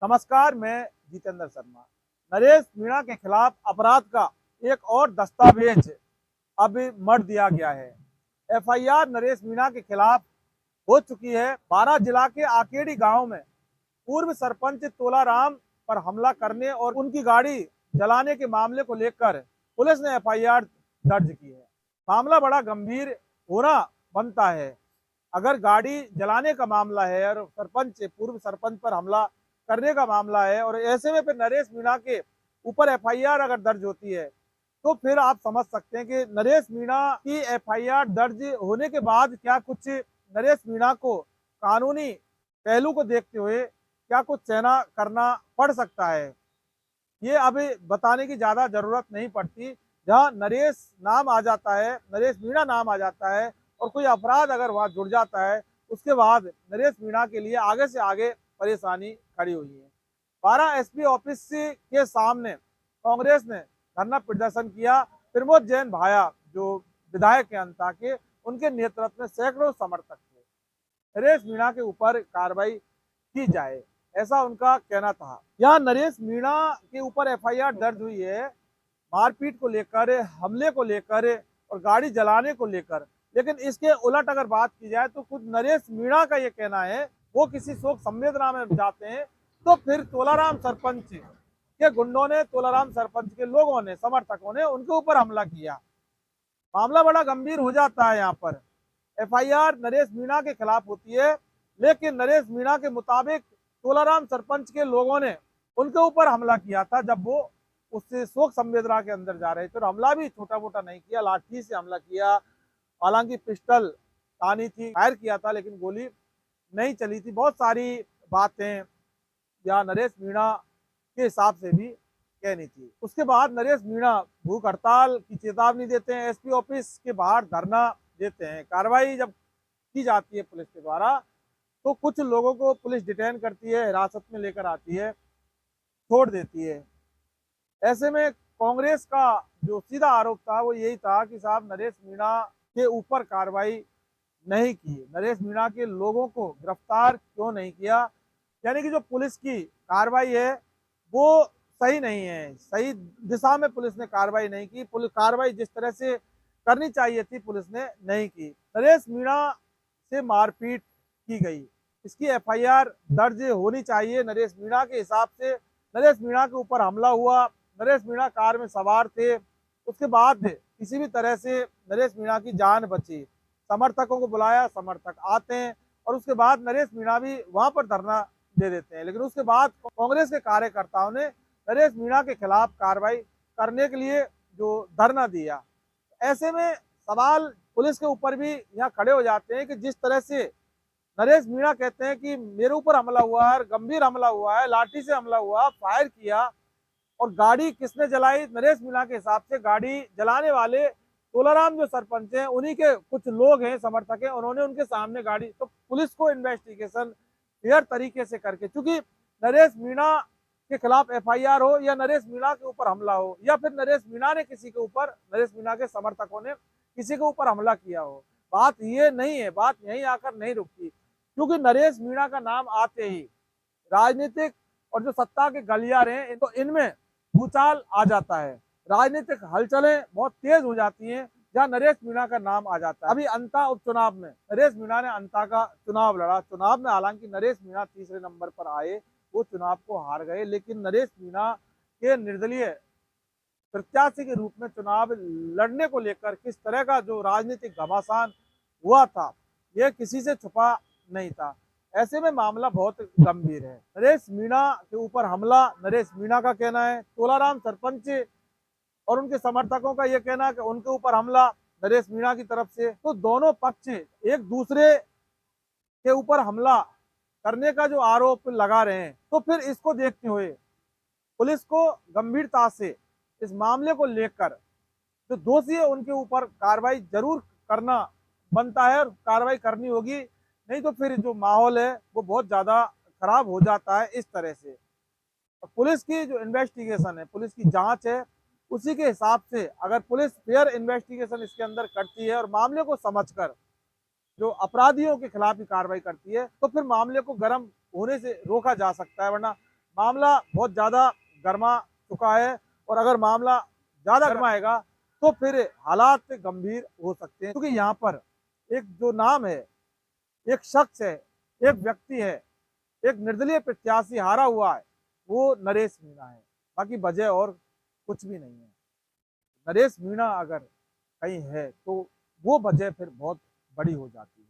नमस्कार, मैं जितेंद्र शर्मा। नरेश मीणा के खिलाफ अपराध का एक और दस्तावेज अब मढ़ दिया गया है। एफआईआर नरेश मीणा के खिलाफ हो चुकी है। 12 जिला के आकेड़ी गांव में पूर्व सरपंच तोलाराम पर हमला करने और उनकी गाड़ी जलाने के मामले को लेकर पुलिस ने एफआईआर दर्ज की है। मामला बड़ा गंभीर होना बनता है। अगर गाड़ी जलाने का मामला है और पूर्व सरपंच पर हमला करने का मामला है और ऐसे में फिर नरेश मीणा के ऊपर एफआईआर अगर दर्ज होती है तो फिर आप समझ सकते हैं कि नरेश मीणा की एफआईआर दर्ज होने के बाद क्या कुछ नरेश मीणा को कानूनी पहलू को देखते हुए क्या कुछ सहना करना पड़ सकता है। ये अभी बताने की ज्यादा जरूरत नहीं पड़ती। जहाँ नरेश नाम आ जाता है, नरेश मीणा नाम आ जाता है और कोई अपराध अगर वहां जुड़ जाता है, उसके बाद नरेश मीणा के लिए आगे से आगे परेशानी खड़ी हुई है। 12 एसपी ऑफिस के सामने कांग्रेस ने धरना प्रदर्शन किया। प्रमोद जैन भाया जो विधायक है अंता के, उनके नेतृत्व में सैकड़ों समर्थक थे। नरेश मीणा के ऊपर कार्रवाई की जाए, ऐसा उनका कहना था। यहाँ नरेश मीणा के ऊपर एफआईआर दर्ज हुई है मारपीट को लेकर, हमले को लेकर और गाड़ी जलाने को लेकर। लेकिन इसके उलट अगर बात की जाए तो खुद नरेश मीणा का ये कहना है, वो किसी शोक संवेदना में जाते हैं तो फिर तोलाराम सरपंच के गुंडों ने, तोलाराम सरपंच के लोगों ने, समर्थकों ने उनके ऊपर हमला किया। मामला बड़ा गंभीर हो जाता है। यहाँ पर एफआईआर नरेश मीणा के खिलाफ होती है, लेकिन नरेश मीणा के मुताबिक तोलाराम सरपंच के लोगों ने उनके ऊपर हमला किया था जब वो उससे शोक संवेदना के अंदर जा रहे थे। और हमला भी छोटा मोटा नहीं किया, लाठी से हमला किया। हालांकि पिस्टल तानी थी, फायर किया था, लेकिन गोली नहीं चली थी। बहुत सारी बातें या नरेश मीणा के हिसाब से भी कहनी थी। उसके बाद नरेश मीणा भूख हड़ताल की चेतावनी देते हैं, एसपी ऑफिस के बाहर धरना देते हैं। कार्रवाई जब की जाती है पुलिस के द्वारा तो कुछ लोगों को पुलिस डिटेन करती है, हिरासत में लेकर आती है, छोड़ देती है। ऐसे में कांग्रेस का जो सीधा आरोप था वो यही था कि साहब नरेश मीणा के ऊपर कार्रवाई नहीं की, नरेश मीणा के लोगों को गिरफ्तार क्यों नहीं किया। यानी कि जो पुलिस की कार्रवाई है वो सही नहीं है, सही दिशा में पुलिस ने कार्रवाई नहीं की। पुलिस कार्रवाई जिस तरह से करनी चाहिए थी पुलिस ने नहीं की। नरेश मीणा से मारपीट की गई, इसकी एफआईआर दर्ज होनी चाहिए। नरेश मीणा के हिसाब से नरेश मीणा के ऊपर हमला हुआ, नरेश मीणा कार में सवार थे, उसके बाद किसी भी तरह से नरेश मीणा की जान बची। समर्थकों को बुलाया, समर्थक आते हैं और उसके बाद नरेश मीणा भी वहां पर धरना दे देते हैं। लेकिन उसके बाद कांग्रेस के कार्यकर्ताओं ने नरेश मीणा के खिलाफ कार्रवाई करने के लिए जो धरना दिया। ऐसे में सवाल पुलिस के ऊपर भी यहाँ खड़े हो जाते हैं कि जिस तरह से नरेश मीणा कहते हैं कि मेरे ऊपर हमला हुआ है, गंभीर हमला हुआ है, लाठी से हमला हुआ, फायर किया और गाड़ी किसने जलाई। नरेश मीणा के हिसाब से गाड़ी जलाने वाले तोलाराम जो सरपंच हैं, उन्हीं के कुछ लोग हैं, समर्थक हैं, उन्होंने उनके सामने गाड़ी। तो पुलिस को इन्वेस्टिगेशन फेयर तरीके से करके, क्योंकि नरेश मीणा के खिलाफ एफआईआर हो या नरेश मीणा के ऊपर हमला हो या फिर नरेश मीणा ने किसी के ऊपर, नरेश मीणा के समर्थकों ने किसी के ऊपर हमला किया हो, बात ये नहीं है, बात यहीं आकर नहीं रुकती। क्योंकि नरेश मीणा का नाम आते ही राजनीतिक और जो सत्ता के गलियारे हैं तो इनमें भूचाल आ जाता है, राजनीतिक हलचलें बहुत तेज हो जाती हैं जहां नरेश मीणा का नाम आ जाता है। अभी अंता उपचुनाव में नरेश मीणा ने अंता का चुनाव लड़ा। चुनाव में हालांकि नरेश मीणा तीसरे नंबर पर आए, वो चुनाव को हार गए, लेकिन नरेश मीणा के निर्दलीय प्रत्याशी के रूप में चुनाव लड़ने को लेकर किस तरह का जो राजनीतिक घमासान हुआ था, यह किसी से छुपा नहीं था। ऐसे में मामला बहुत गंभीर है। नरेश मीणा के ऊपर हमला, नरेश मीणा का कहना है, तोलाराम सरपंच और उनके समर्थकों का यह कहना है कि उनके ऊपर हमला नरेश मीणा की तरफ से। तो दोनों पक्ष एक दूसरे के ऊपर हमला करने का जो आरोप लगा रहे हैं, तो फिर इसको देखते हुए पुलिस को गंभीरता से इस मामले को लेकर जो दोषी है उनके ऊपर कार्रवाई जरूर करना बनता है और कार्रवाई करनी होगी। नहीं तो फिर जो माहौल है वो बहुत ज्यादा खराब हो जाता है इस तरह से। पुलिस की जो इन्वेस्टिगेशन है, पुलिस की जांच है, उसी के हिसाब से अगर पुलिस फेयर इन्वेस्टिगेशन इसके अंदर करती है और मामले को समझकर जो अपराधियों के खिलाफ ही कार्रवाई करती है तो फिर मामले को गर्म होने से रोका जा सकता है। वरना मामला बहुत ज़्यादा गर्मा चुका है और अगर मामला ज़्यादा गर्माएगा तो फिर हालात गंभीर हो सकते हैं, क्योंकि यहाँ पर एक जो नाम है, एक शख्स है, एक व्यक्ति है, एक निर्दलीय प्रत्याशी हारा हुआ है, वो नरेश मीणा है। बाकी वजह और कुछ भी नहीं है। नरेश मीणा अगर कहीं है तो वो वजह फिर बहुत बड़ी हो जाती है।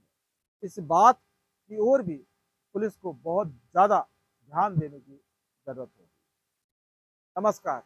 इस बात की ओर भी पुलिस को बहुत ज़्यादा ध्यान देने की जरूरत है। नमस्कार।